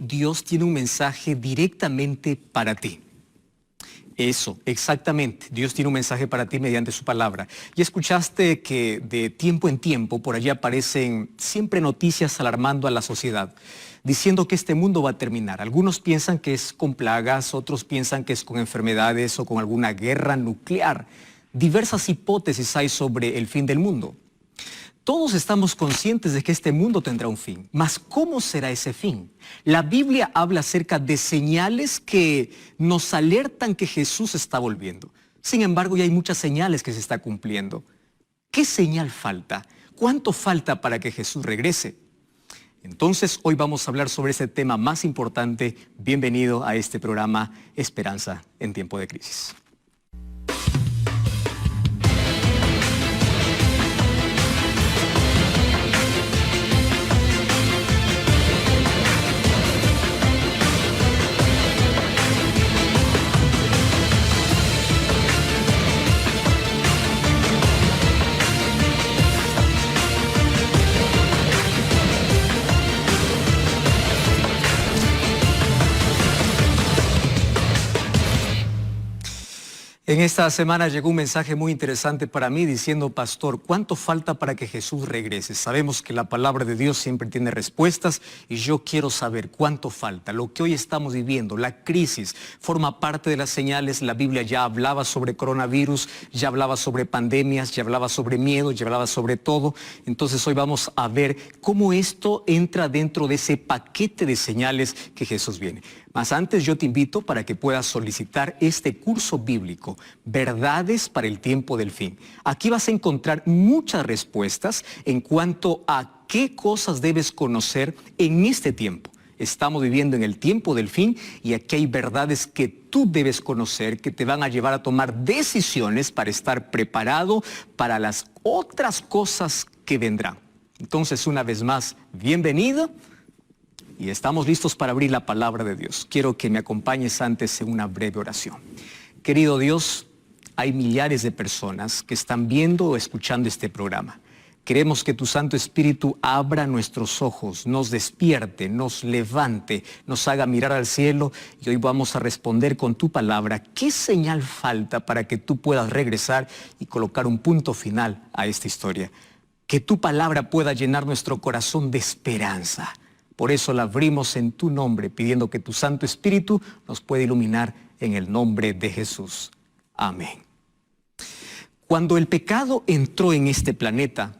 Dios tiene un mensaje directamente para ti. Eso, exactamente. Dios tiene un mensaje para ti mediante su palabra. Y escuchaste que de tiempo en tiempo por allí aparecen siempre noticias alarmando a la sociedad, diciendo que este mundo va a terminar. Algunos piensan que es con plagas, otros piensan que es con enfermedades o con alguna guerra nuclear. Diversas hipótesis hay sobre el fin del mundo. Todos estamos conscientes de que este mundo tendrá un fin. Mas, ¿cómo será ese fin? La Biblia habla acerca de señales que nos alertan que Jesús está volviendo. Sin embargo, ya hay muchas señales que se están cumpliendo. ¿Qué señal falta? ¿Cuánto falta para que Jesús regrese? Entonces, hoy vamos a hablar sobre ese tema más importante. Bienvenido a este programa Esperanza en Tiempo de Crisis. En esta semana llegó un mensaje muy interesante para mí diciendo, pastor, ¿cuánto falta para que Jesús regrese? Sabemos que la palabra de Dios siempre tiene respuestas y yo quiero saber cuánto falta. Lo que hoy estamos viviendo, la crisis, forma parte de las señales. La Biblia ya hablaba sobre coronavirus, ya hablaba sobre pandemias, ya hablaba sobre miedo, ya hablaba sobre todo. Entonces hoy vamos a ver cómo esto entra dentro de ese paquete de señales que Jesús viene. Mas antes yo te invito para que puedas solicitar este curso bíblico, Verdades para el Tiempo del Fin. Aquí vas a encontrar muchas respuestas en cuanto a qué cosas debes conocer en este tiempo. Estamos viviendo en el tiempo del fin y aquí hay verdades que tú debes conocer que te van a llevar a tomar decisiones para estar preparado para las otras cosas que vendrán. Entonces, una vez más, bienvenido. Y estamos listos para abrir la palabra de Dios. Quiero que me acompañes antes en una breve oración. Querido Dios, hay millares de personas que están viendo o escuchando este programa. Queremos que tu Santo Espíritu abra nuestros ojos, nos despierte, nos levante, nos haga mirar al cielo y hoy vamos a responder con tu palabra. ¿Qué señal falta para que tú puedas regresar y colocar un punto final a esta historia? Que tu palabra pueda llenar nuestro corazón de esperanza. Por eso la abrimos en tu nombre, pidiendo que tu Santo Espíritu nos pueda iluminar en el nombre de Jesús. Amén. Cuando el pecado entró en este planeta,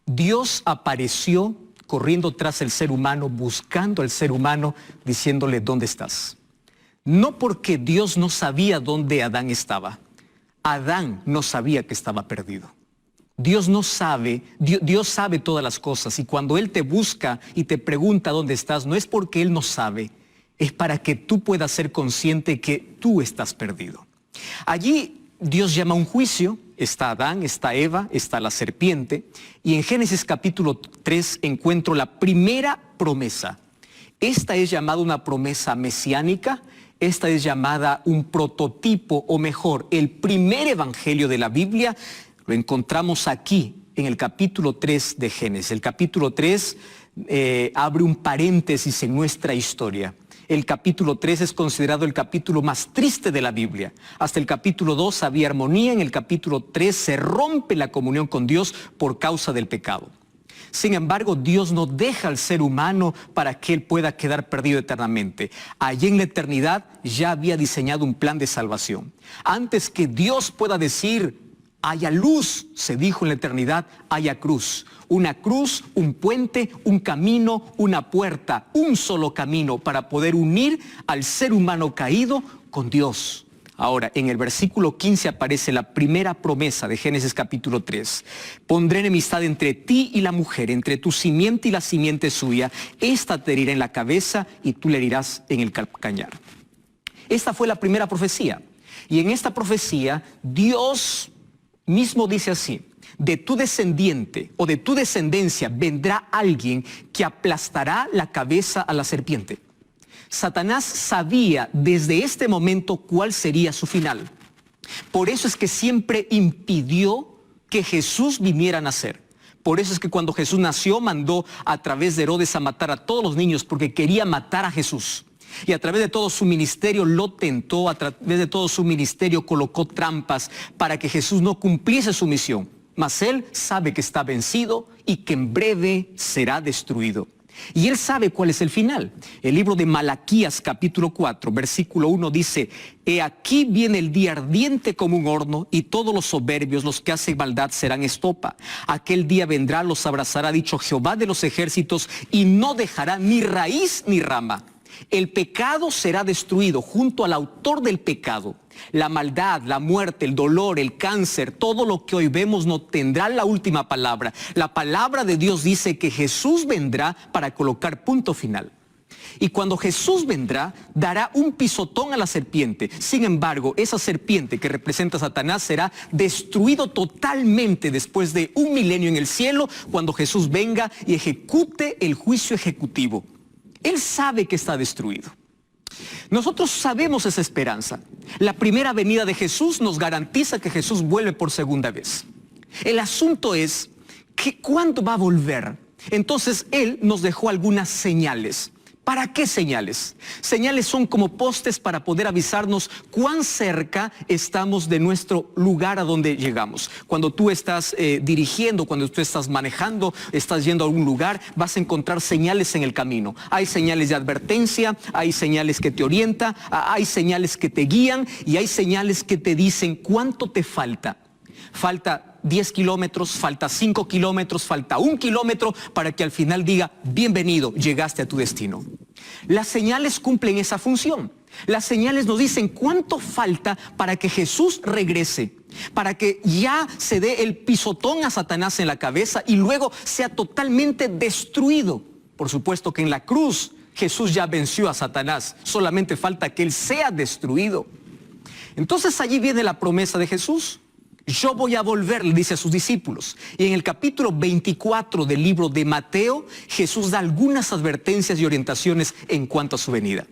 Dios apareció corriendo tras el ser humano, buscando al ser humano, diciéndole, ¿dónde estás? No porque Dios no sabía dónde Adán estaba. Adán no sabía que estaba perdido. Dios no sabe, Dios sabe todas las cosas y cuando Él te busca y te pregunta dónde estás, no es porque Él no sabe, es para que tú puedas ser consciente que tú estás perdido. Allí Dios llama a un juicio, está Adán, está Eva, está la serpiente y en Génesis capítulo 3 encuentro la primera promesa. Esta es llamada una promesa mesiánica. Esta es llamada un prototipo o mejor, el primer evangelio de la Biblia. Lo encontramos aquí en el capítulo 3 de Génesis. El capítulo 3 abre un paréntesis en nuestra historia. El capítulo 3 es considerado el capítulo más triste de la Biblia. Hasta el capítulo 2 había armonía, en el capítulo 3 se rompe la comunión con Dios por causa del pecado. Sin embargo, Dios no deja al ser humano para que él pueda quedar perdido eternamente. Allí en la eternidad ya había diseñado un plan de salvación. Antes que Dios pueda decir, haya luz, se dijo en la eternidad, haya cruz. Una cruz, un puente, un camino, una puerta, un solo camino para poder unir al ser humano caído con Dios. Ahora, en el versículo 15 aparece la primera promesa de Génesis capítulo 3. Pondré enemistad entre ti y la mujer, entre tu simiente y la simiente suya. Esta te herirá en la cabeza y tú le herirás en el calcañar. Esta fue la primera profecía. Y en esta profecía, Dios mismo dice así, de tu descendiente o de tu descendencia vendrá alguien que aplastará la cabeza a la serpiente. Satanás sabía desde este momento cuál sería su final. Por eso es que siempre impidió que Jesús viniera a nacer. Por eso es que cuando Jesús nació, mandó a través de Herodes a matar a todos los niños, porque quería matar a Jesús. Y a través de todo su ministerio lo tentó, a través de todo su ministerio colocó trampas para que Jesús no cumpliese su misión. Mas él sabe que está vencido y que en breve será destruido. Y él sabe cuál es el final. El libro de Malaquías capítulo 4, versículo 1 dice: He aquí viene el día ardiente como un horno, y todos los soberbios, los que hacen maldad, serán estopa. Aquel día vendrá, los abrazará, dicho Jehová de los ejércitos, y no dejará ni raíz ni rama. El pecado será destruido junto al autor del pecado. La maldad, la muerte, el dolor, el cáncer, todo lo que hoy vemos no tendrá la última palabra. La palabra de Dios dice que Jesús vendrá para colocar punto final. Y cuando Jesús vendrá, dará un pisotón a la serpiente. Sin embargo, esa serpiente que representa a Satanás será destruido totalmente después de 1 milenio en el cielo, cuando Jesús venga y ejecute el juicio ejecutivo. Él sabe que está destruido. Nosotros sabemos esa esperanza. La primera venida de Jesús nos garantiza que Jesús vuelve por segunda vez. El asunto es que ¿cuándo va a volver? Entonces Él nos dejó algunas señales. ¿Para qué señales? Señales son como postes para poder avisarnos cuán cerca estamos de nuestro lugar a donde llegamos. Cuando tú estás dirigiendo, cuando tú estás manejando, estás yendo a algún lugar, vas a encontrar señales en el camino. Hay señales de advertencia, hay señales que te orientan, hay señales que te guían y hay señales que te dicen cuánto te falta. Falta 10 kilómetros, falta 5 kilómetros, falta 1 kilómetro para que al final diga: bienvenido, llegaste a tu destino. Las señales cumplen esa función. Las señales nos dicen cuánto falta para que Jesús regrese, para que ya se dé el pisotón a Satanás en la cabeza y luego sea totalmente destruido. Por supuesto que en la cruz Jesús ya venció a Satanás, solamente falta que él sea destruido. Entonces allí viene la promesa de Jesús. Yo voy a volver, le dice a sus discípulos. Y en el capítulo 24 del libro de Mateo, Jesús da algunas advertencias y orientaciones en cuanto a su venida.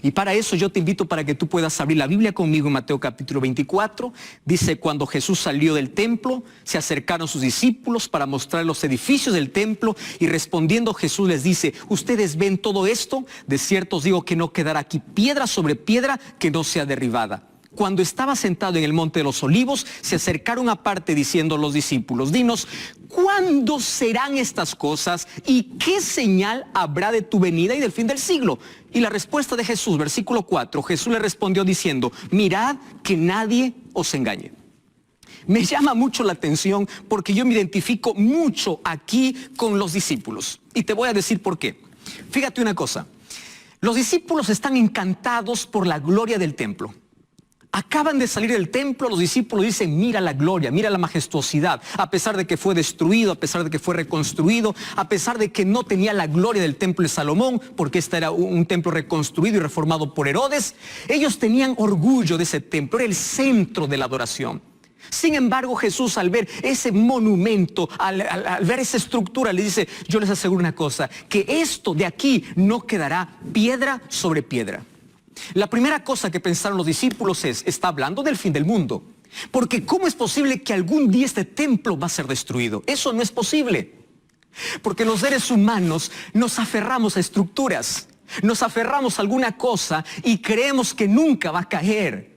Y para eso yo te invito para que tú puedas abrir la Biblia conmigo en Mateo capítulo 24. Dice: cuando Jesús salió del templo, se acercaron sus discípulos para mostrar los edificios del templo, y respondiendo Jesús les dice: ¿ustedes ven todo esto? De cierto os digo que no quedará aquí piedra sobre piedra que no sea derribada. Cuando estaba sentado en el monte de los olivos, se acercaron aparte diciendo los discípulos: dinos, ¿cuándo serán estas cosas y qué señal habrá de tu venida y del fin del siglo? Y la respuesta de Jesús, versículo 4, Jesús le respondió diciendo: mirad que nadie os engañe. Me llama mucho la atención porque yo me identifico mucho aquí con los discípulos. Y te voy a decir por qué. Fíjate una cosa, los discípulos están encantados por la gloria del templo. Acaban de salir del templo, los discípulos dicen: mira la gloria, mira la majestuosidad. A pesar de que fue destruido, a pesar de que fue reconstruido, a pesar de que no tenía la gloria del templo de Salomón, porque este era un templo reconstruido y reformado por Herodes, ellos tenían orgullo de ese templo, era el centro de la adoración. Sin embargo, Jesús, al ver ese monumento, al ver esa estructura, le dice: yo les aseguro una cosa, que esto de aquí no quedará piedra sobre piedra. La primera cosa que pensaron los discípulos está hablando del fin del mundo. Porque ¿cómo es posible que algún día este templo va a ser destruido? Eso no es posible. Porque los seres humanos nos aferramos a estructuras, nos aferramos a alguna cosa y creemos que nunca va a caer.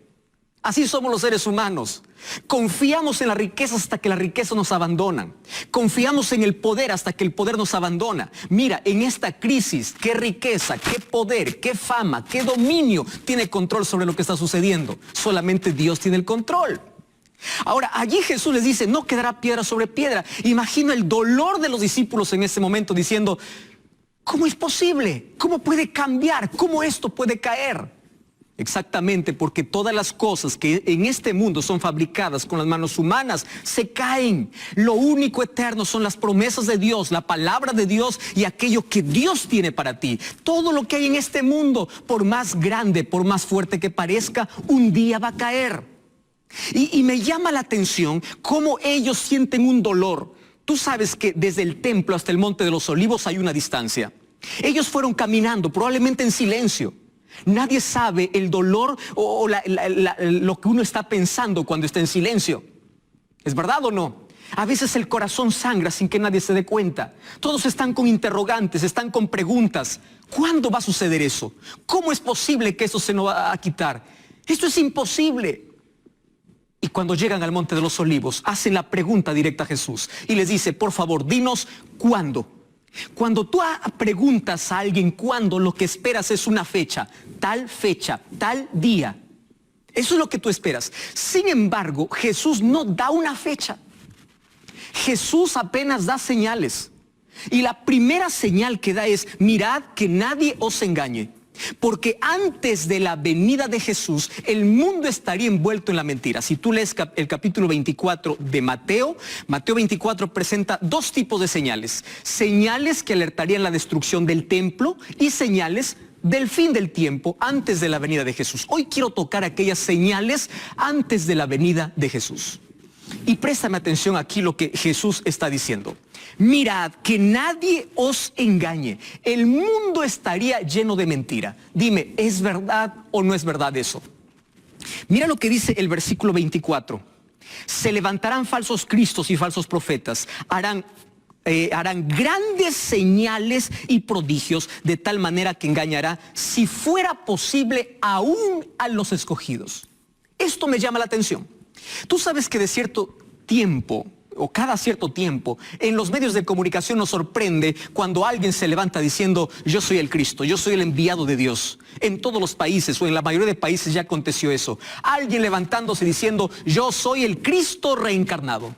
Así somos los seres humanos. Confiamos en la riqueza hasta que la riqueza nos abandona. Confiamos en el poder hasta que el poder nos abandona. Mira, en esta crisis, qué riqueza, qué poder, qué fama, qué dominio tiene control sobre lo que está sucediendo. Solamente Dios tiene el control. Ahora, allí Jesús les dice: no quedará piedra sobre piedra. Imagino el dolor de los discípulos en ese momento diciendo: ¿cómo es posible? ¿Cómo puede cambiar? ¿Cómo esto puede caer? Exactamente, porque todas las cosas que en este mundo son fabricadas con las manos humanas se caen. Lo único eterno son las promesas de Dios, la palabra de Dios y aquello que Dios tiene para ti. Todo lo que hay en este mundo, por más grande, por más fuerte que parezca, un día va a caer. Y me llama la atención cómo ellos sienten un dolor. Tú sabes que desde el templo hasta el monte de los olivos hay una distancia. Ellos fueron caminando, probablemente en silencio. Nadie sabe el dolor o lo que uno está pensando cuando está en silencio. ¿Es verdad o no? A veces el corazón sangra sin que nadie se dé cuenta. Todos están con interrogantes, están con preguntas. ¿Cuándo va a suceder eso? ¿Cómo es posible que eso se nos va a quitar? Esto es imposible. Y cuando llegan al Monte de los Olivos, hacen la pregunta directa a Jesús y les dice, por favor, dinos cuándo. Cuando tú preguntas a alguien cuándo, lo que esperas es una fecha, tal día. Eso es lo que tú esperas. Sin embargo, Jesús no da una fecha. Jesús apenas da señales. Y la primera señal que da es, mirad que nadie os engañe. Porque antes de la venida de Jesús, el mundo estaría envuelto en la mentira. Si tú lees el capítulo 24 de Mateo 24 presenta dos tipos de señales. Señales que alertarían la destrucción del templo y señales del fin del tiempo antes de la venida de Jesús. Hoy quiero tocar aquellas señales antes de la venida de Jesús. Y préstame atención aquí lo que Jesús está diciendo. Mirad que nadie os engañe. El mundo estaría lleno de mentira. Dime, ¿es verdad o no es verdad eso? Mira lo que dice el versículo 24. Se levantarán falsos cristos y falsos profetas. Harán grandes señales y prodigios de tal manera que engañará, si fuera posible, aún a los escogidos. Esto me llama la atención. Tú sabes que de cierto tiempo, o cada cierto tiempo, en los medios de comunicación nos sorprende cuando alguien se levanta diciendo, yo soy el Cristo, yo soy el enviado de Dios. En todos los países, o en la mayoría de países ya aconteció eso. Alguien levantándose diciendo, yo soy el Cristo reencarnado.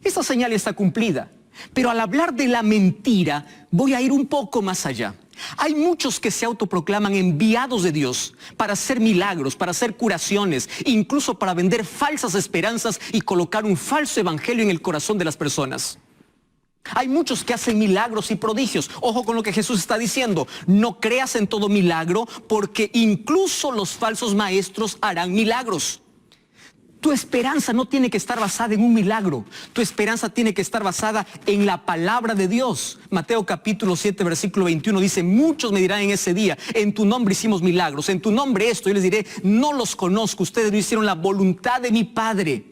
Esta señal está cumplida. Pero al hablar de la mentira, voy a ir un poco más allá. Hay muchos que se autoproclaman enviados de Dios para hacer milagros, para hacer curaciones, incluso para vender falsas esperanzas y colocar un falso evangelio en el corazón de las personas. Hay muchos que hacen milagros y prodigios. Ojo con lo que Jesús está diciendo. No creas en todo milagro, porque incluso los falsos maestros harán milagros. Tu esperanza no tiene que estar basada en un milagro. Tu esperanza tiene que estar basada en la palabra de Dios. Mateo capítulo 7, versículo 21 dice, muchos me dirán en ese día, en tu nombre hicimos milagros, en tu nombre esto. Yo les diré, no los conozco, ustedes no hicieron la voluntad de mi Padre.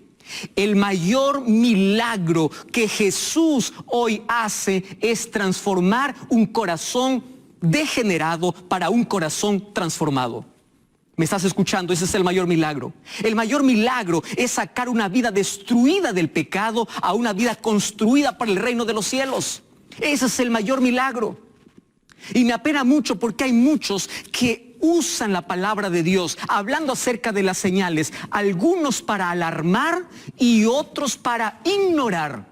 El mayor milagro que Jesús hoy hace es transformar un corazón degenerado para un corazón transformado. ¿Me estás escuchando? Ese es el mayor milagro. El mayor milagro es sacar una vida destruida del pecado a una vida construida para el reino de los cielos. Ese es el mayor milagro. Y me apena mucho porque hay muchos que usan la palabra de Dios hablando acerca de las señales, algunos para alarmar y otros para ignorar.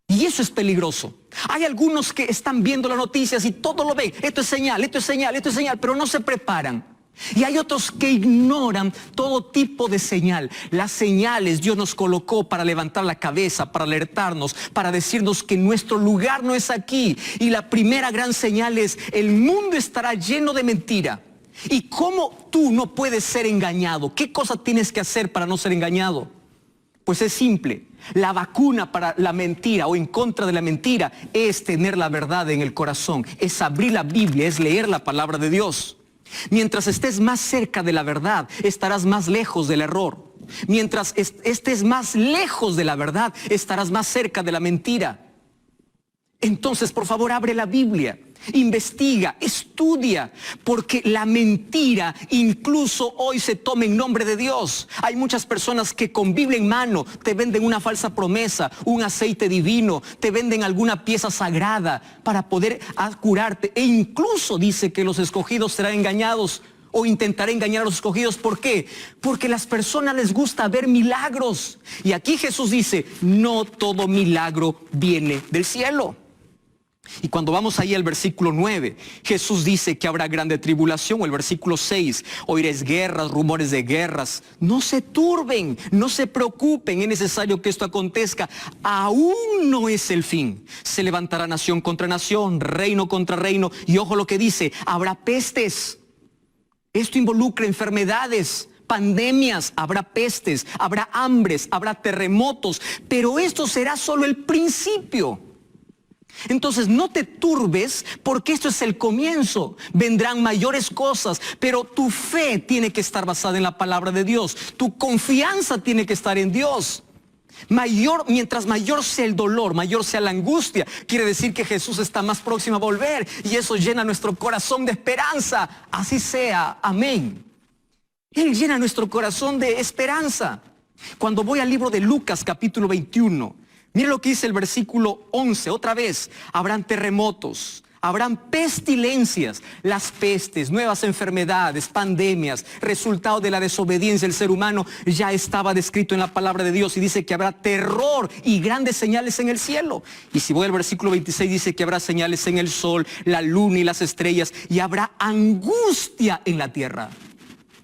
Y eso es peligroso. Hay algunos que están viendo las noticias y todo lo ven. Esto es señal, esto es señal, esto es señal, pero no se preparan. Y hay otros que ignoran todo tipo de señal. Las señales Dios nos colocó para levantar la cabeza, para alertarnos, para decirnos que nuestro lugar no es aquí. Y la primera gran señal es, el mundo estará lleno de mentira. ¿Y cómo tú no puedes ser engañado? ¿Qué cosa tienes que hacer para no ser engañado? Pues es simple. La vacuna para la mentira o en contra de la mentira es tener la verdad en el corazón. Es abrir la Biblia, es leer la palabra de Dios. Mientras estés más cerca de la verdad, estarás más lejos del error. Mientras estés más lejos de la verdad, estarás más cerca de la mentira. Entonces, por favor, abre la Biblia, investiga, estudia, porque la mentira incluso hoy se toma en nombre de Dios. Hay muchas personas que con Biblia en mano te venden una falsa promesa, un aceite divino, te venden alguna pieza sagrada para poder curarte. E incluso dice que los escogidos serán engañados o intentaré engañar a los escogidos. ¿Por qué? Porque a las personas les gusta ver milagros. Y aquí Jesús dice, no todo milagro viene del cielo. Y cuando vamos ahí al versículo 9, Jesús dice que habrá grande tribulación, o el versículo 6, oiréis guerras, rumores de guerras. No se turben, no se preocupen, es necesario que esto acontezca. Aún no es el fin. Se levantará nación contra nación, reino contra reino. Y ojo lo que dice, habrá pestes. Esto involucra enfermedades, pandemias, habrá pestes, habrá hambres, habrá terremotos. Pero esto será solo el principio. Entonces no te turbes porque esto es el comienzo. Vendrán mayores cosas, pero tu fe tiene que estar basada en la palabra de Dios. Tu confianza tiene que estar en Dios. Mientras mayor sea el dolor, mayor sea la angustia, quiere decir que Jesús está más próximo a volver, y eso llena nuestro corazón de esperanza. Así sea, amén. Él llena nuestro corazón de esperanza. Cuando voy al libro de Lucas capítulo 21, mire lo que dice el versículo 11, otra vez: habrán terremotos, habrán pestilencias, las pestes, nuevas enfermedades, pandemias, resultado de la desobediencia del ser humano. Ya estaba descrito en la palabra de Dios, y dice que habrá terror y grandes señales en el cielo. Y si voy al versículo 26, dice que habrá señales en el sol, la luna y las estrellas, y habrá angustia en la tierra.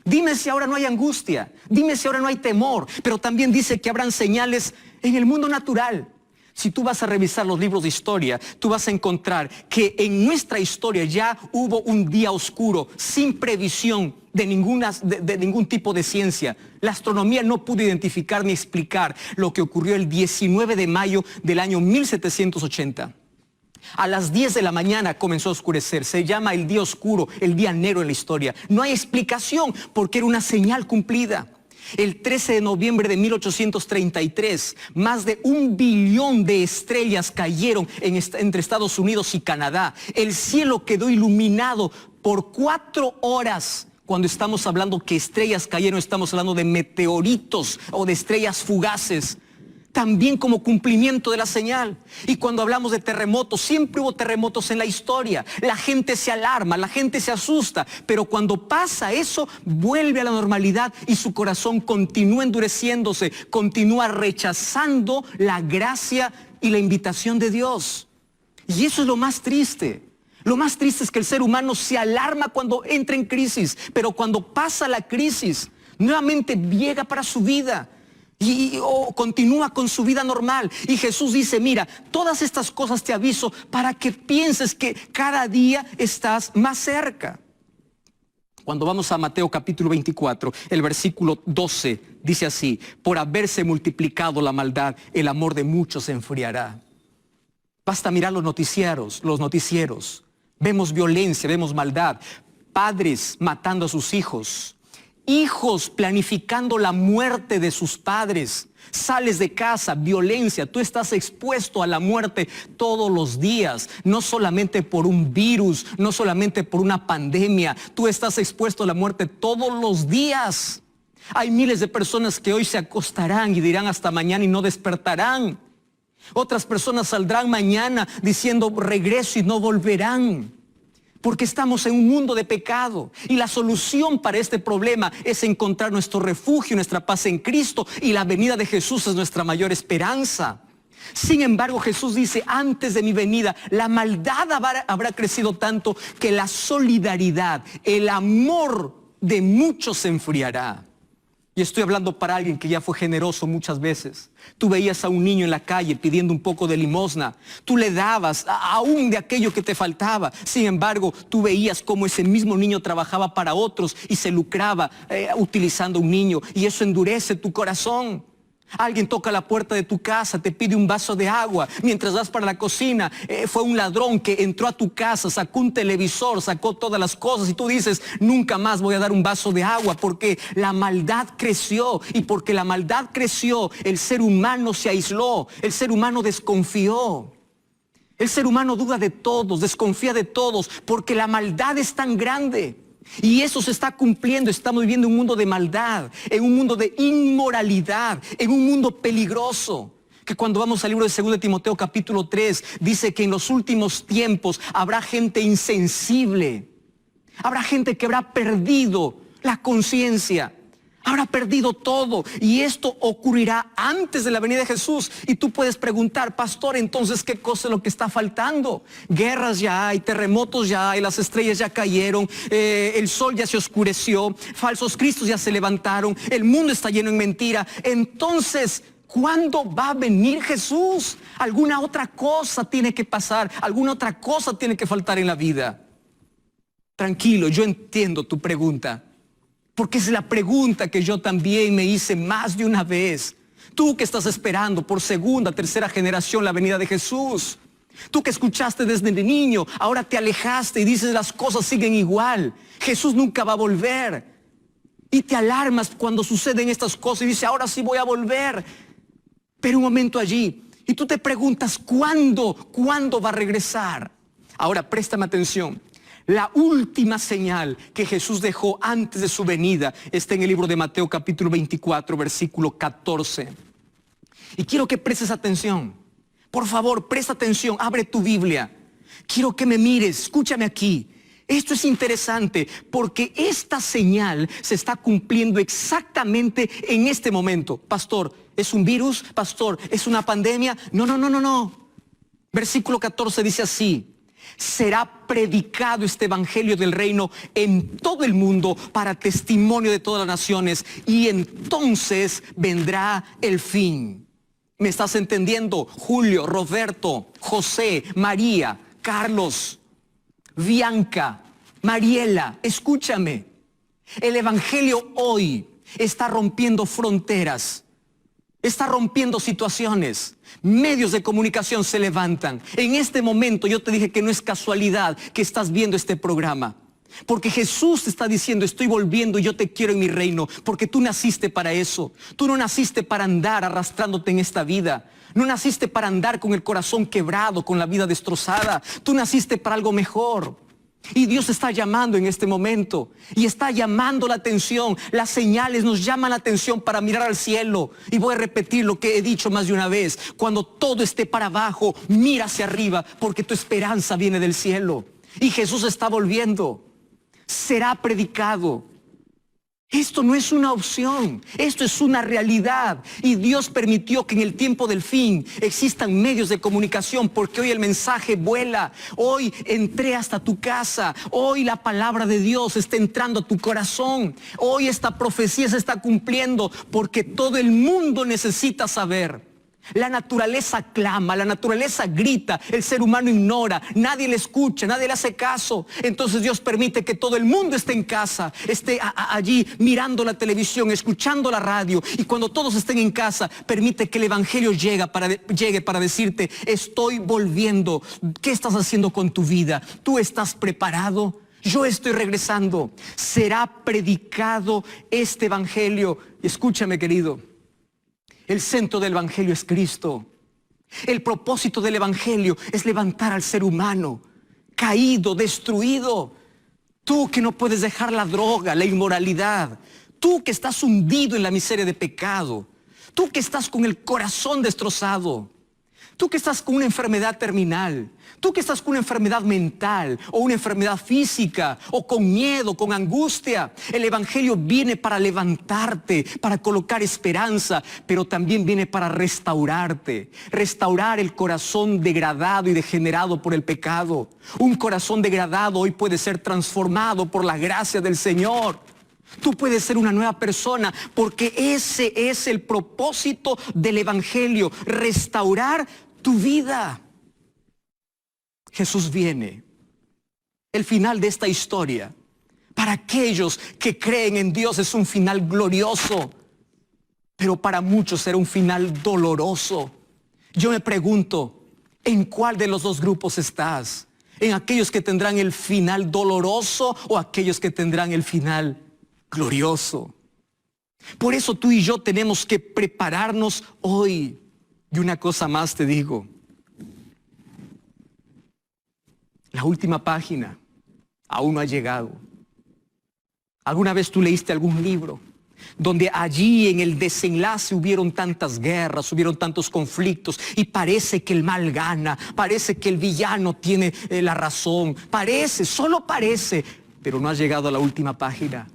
Dime si ahora no hay angustia, dime si ahora no hay temor, pero también dice que habrán señales en el mundo natural. Si tú vas a revisar los libros de historia, tú vas a encontrar que en nuestra historia ya hubo un día oscuro, sin previsión de ningún tipo de ciencia. La astronomía no pudo identificar ni explicar lo que ocurrió el 19 de mayo del año 1780. A las 10 de la mañana comenzó a oscurecer. Se llama el día oscuro, el día negro en la historia. No hay explicación, porque era una señal cumplida. El 13 de noviembre de 1833, más de 1 billón de estrellas cayeron entre Estados Unidos y Canadá. El cielo quedó iluminado por 4 horas. Cuando estamos hablando que estrellas cayeron, estamos hablando de meteoritos o de estrellas fugaces. También como cumplimiento de la señal. Y cuando hablamos de terremotos, siempre hubo terremotos en la historia. La gente se alarma, la gente se asusta, pero cuando pasa eso, vuelve a la normalidad y su corazón continúa endureciéndose, continúa rechazando la gracia y la invitación de Dios. Y eso es lo más triste. Lo más triste es que el ser humano se alarma cuando entra en crisis, pero cuando pasa la crisis, nuevamente llega para su vida. Y continúa con su vida normal. Y Jesús dice: mira, todas estas cosas te aviso para que pienses que cada día estás más cerca. Cuando vamos a Mateo capítulo 24, el versículo 12 dice así: por haberse multiplicado la maldad, el amor de muchos se enfriará. Basta mirar los noticieros. Vemos violencia, vemos maldad, padres matando a sus hijos, hijos planificando la muerte de sus padres. Sales de casa, violencia, tú estás expuesto a la muerte todos los días, no solamente por un virus, no solamente por una pandemia, tú estás expuesto a la muerte todos los días. Hay miles de personas que hoy se acostarán y dirán hasta mañana y no despertarán. Otras personas saldrán mañana diciendo regreso y no volverán. Porque estamos en un mundo de pecado, y la solución para este problema es encontrar nuestro refugio, nuestra paz en Cristo, y la venida de Jesús es nuestra mayor esperanza. Sin embargo, Jesús dice: antes de mi venida, la maldad habrá crecido tanto que la solidaridad, el amor de muchos se enfriará. Y estoy hablando para alguien que ya fue generoso muchas veces. Tú veías a un niño en la calle pidiendo un poco de limosna. Tú le dabas aún de aquello que te faltaba. Sin embargo, tú veías cómo ese mismo niño trabajaba para otros y se lucraba utilizando un niño. Y eso endurece tu corazón. Alguien toca la puerta de tu casa, te pide un vaso de agua. Mientras vas para la cocina, fue un ladrón que entró a tu casa, sacó un televisor, sacó todas las cosas, y tú dices: nunca más voy a dar un vaso de agua, porque la maldad creció. Y porque la maldad creció, el ser humano se aisló, el ser humano desconfió. El ser humano duda de todos, desconfía de todos, porque la maldad es tan grande. Y eso se está cumpliendo. Estamos viviendo un mundo de maldad, en un mundo de inmoralidad, en un mundo peligroso. Que cuando vamos al libro de 2 de Timoteo capítulo 3, dice que en los últimos tiempos habrá gente insensible. Habrá gente que habrá perdido la conciencia. Habrá perdido todo, y esto ocurrirá antes de la venida de Jesús. Y tú puedes preguntar: pastor, entonces ¿qué cosa es lo que está faltando? Guerras ya hay, terremotos ya hay, las estrellas ya cayeron, el sol ya se oscureció, falsos cristos ya se levantaron, el mundo está lleno de mentira. Entonces, ¿cuándo va a venir Jesús? Alguna otra cosa tiene que pasar, alguna otra cosa tiene que faltar en la vida. Tranquilo, yo entiendo tu pregunta, porque es la pregunta que yo también me hice más de una vez. Tú que estás esperando por segunda, tercera generación la venida de Jesús. Tú que escuchaste desde niño, ahora te alejaste y dices: las cosas siguen igual. Jesús nunca va a volver. Y te alarmas cuando suceden estas cosas y dices: ahora sí voy a volver. pero un momento allí. Y tú te preguntas, ¿cuándo va a regresar? Ahora, préstame atención. La última señal que Jesús dejó antes de su venida está en el libro de Mateo capítulo 24, versículo 14. Y quiero que prestes atención. Por favor, presta atención, abre tu Biblia. Quiero que me mires, escúchame aquí. Esto es interesante porque esta señal se está cumpliendo exactamente en este momento. Pastor, ¿es un virus? Pastor, ¿es una pandemia? No. Versículo 14 dice así: será predicado este evangelio del reino en todo el mundo para testimonio de todas las naciones, y entonces vendrá el fin. ¿Me estás entendiendo? Julio, Roberto, José, María, Carlos, Bianca, Mariela, escúchame. El evangelio hoy está rompiendo fronteras, está rompiendo situaciones. Medios de comunicación se levantan. En este momento yo te dije que no es casualidad que estás viendo este programa, porque Jesús te está diciendo: estoy volviendo y yo te quiero en mi reino, porque tú naciste para eso. Tú no naciste para andar arrastrándote en esta vida. No naciste para andar con el corazón quebrado, con la vida destrozada. Tú naciste para algo mejor. Y Dios te está llamando en este momento, y está llamando la atención. Las señales nos llaman la atención para mirar al cielo. Y voy a repetir lo que he dicho más de una vez: cuando todo esté para abajo, mira hacia arriba, porque tu esperanza viene del cielo. Y Jesús está volviendo. Será predicado. Esto no es una opción, esto es una realidad. Y Dios permitió que en el tiempo del fin existan medios de comunicación, porque hoy el mensaje vuela. Hoy entré hasta tu casa. Hoy la palabra de Dios está entrando a tu corazón. Hoy esta profecía se está cumpliendo, porque todo el mundo necesita saber. La naturaleza clama, la naturaleza grita, el ser humano ignora, nadie le escucha, nadie le hace caso. Entonces Dios permite que todo el mundo esté en casa, esté allí mirando la televisión, escuchando la radio. Y cuando todos estén en casa, permite que el evangelio llegue para decirte: estoy volviendo. ¿Qué estás haciendo con tu vida? ¿Tú estás preparado? Yo estoy regresando. Será predicado este evangelio. Escúchame, querido. El centro del evangelio es Cristo. El propósito del evangelio es levantar al ser humano caído, destruido. Tú que no puedes dejar la droga, la inmoralidad. Tú que estás hundido en la miseria de pecado. Tú que estás con el corazón destrozado. Tú que estás con una enfermedad terminal. Tú que estás con una enfermedad mental o una enfermedad física, o con miedo, con angustia. El evangelio viene para levantarte, para colocar esperanza, pero también viene para restaurarte. Restaurar el corazón degradado y degenerado por el pecado. Un corazón degradado hoy puede ser transformado por la gracia del Señor. Tú puedes ser una nueva persona, porque ese es el propósito del evangelio: restaurar tu vida. Jesús viene. El final de esta historia, para aquellos que creen en Dios, es un final glorioso, pero para muchos será un final doloroso. Yo me pregunto, ¿en cuál de los dos grupos estás? ¿En aquellos que tendrán el final doloroso o aquellos que tendrán el final glorioso? Por eso tú y yo tenemos que prepararnos hoy. Y una cosa más te digo: la última página aún no ha llegado. ¿Alguna vez tú leíste algún libro donde allí en el desenlace hubieron tantas guerras, hubieron tantos conflictos, y parece que el mal gana, parece que el villano tiene la razón? Parece, solo parece, pero no ha llegado a la última página.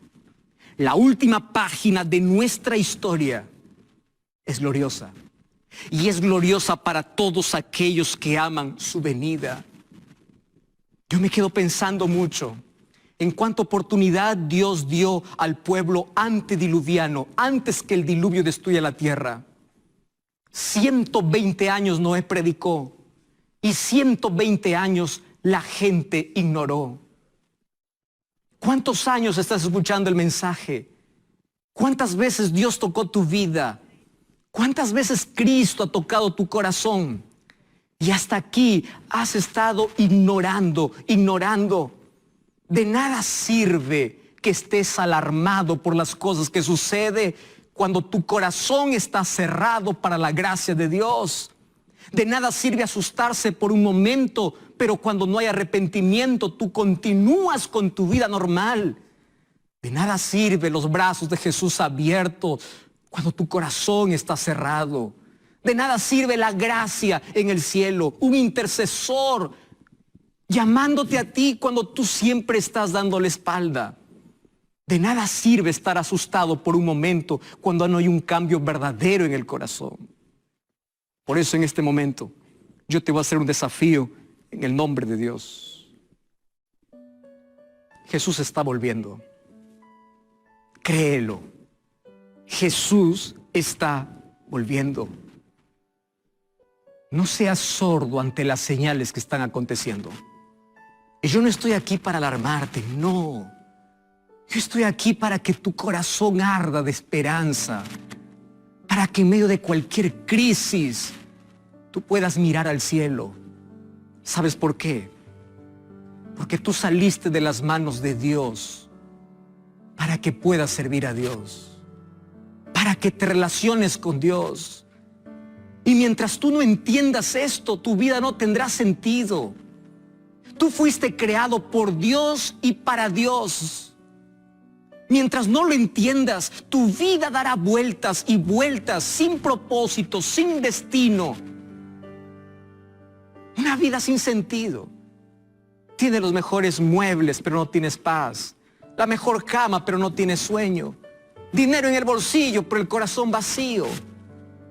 La última página de nuestra historia es gloriosa. Y es gloriosa para todos aquellos que aman su venida. Yo me quedo pensando mucho en cuánta oportunidad Dios dio al pueblo antediluviano, antes que el diluvio destruya la tierra. 120 años Noé predicó, y 120 años la gente ignoró. ¿Cuántos años estás escuchando el mensaje? ¿Cuántas veces Dios tocó tu vida? ¿Cuántas veces Cristo ha tocado tu corazón? Y hasta aquí has estado ignorando. De nada sirve que estés alarmado por las cosas que suceden. cuando tu corazón está cerrado para la gracia de Dios. De nada sirve asustarse por un momento, pero cuando no hay arrepentimiento, tú continúas con tu vida normal. De nada sirve los brazos de Jesús abiertos cuando tu corazón está cerrado. De nada sirve la gracia en el cielo, un intercesor llamándote a ti cuando tú siempre estás dando la espalda. De nada sirve estar asustado por un momento cuando no hay un cambio verdadero en el corazón. Por eso en este momento yo te voy a hacer un desafío en el nombre de Dios. Jesús está volviendo. Créelo. Jesús está volviendo. No seas sordo ante las señales que están aconteciendo. Y yo no estoy aquí para alarmarte, no. Yo estoy aquí para que tu corazón arda de esperanza, para que en medio de cualquier crisis tú puedas mirar al cielo. ¿Sabes por qué? Porque tú saliste de las manos de Dios para que puedas servir a Dios, para que te relaciones con Dios. Y mientras tú no entiendas esto, tu vida no tendrá sentido. Tú fuiste creado por Dios y para Dios. Mientras no lo entiendas, tu vida dará vueltas y vueltas, sin propósito, sin destino. Una vida sin sentido. Tienes los mejores muebles, pero no tienes paz. La mejor cama, pero no tienes sueño. Dinero en el bolsillo, pero el corazón vacío.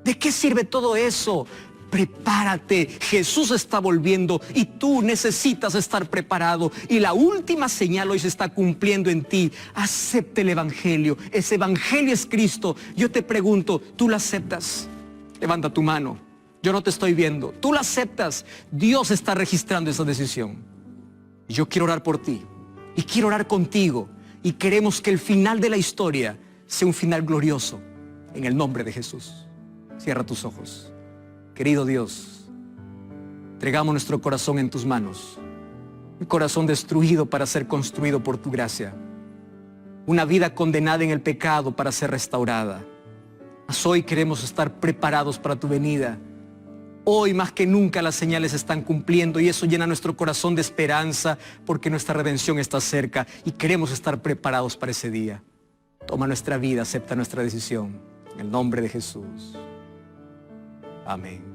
¿De qué sirve todo eso? Prepárate, Jesús está volviendo y tú necesitas estar preparado. Y la última señal hoy se está cumpliendo en ti. Acepte el Evangelio. Ese Evangelio es Cristo. Yo te pregunto, ¿tú lo aceptas? Levanta tu mano. Yo no te estoy viendo. ¿Tú lo aceptas? Dios está registrando esa decisión. Y yo quiero orar por ti. Y quiero orar contigo. Y queremos que el final de la historia sea un final glorioso. En el nombre de Jesús. Cierra tus ojos. Querido Dios, entregamos nuestro corazón en tus manos. Un corazón destruido para ser construido por tu gracia. Una vida condenada en el pecado para ser restaurada. Mas hoy queremos estar preparados para tu venida. Hoy más que nunca las señales se están cumpliendo y eso llena nuestro corazón de esperanza porque nuestra redención está cerca y queremos estar preparados para ese día. Toma nuestra vida, acepta nuestra decisión. En el nombre de Jesús. Amén.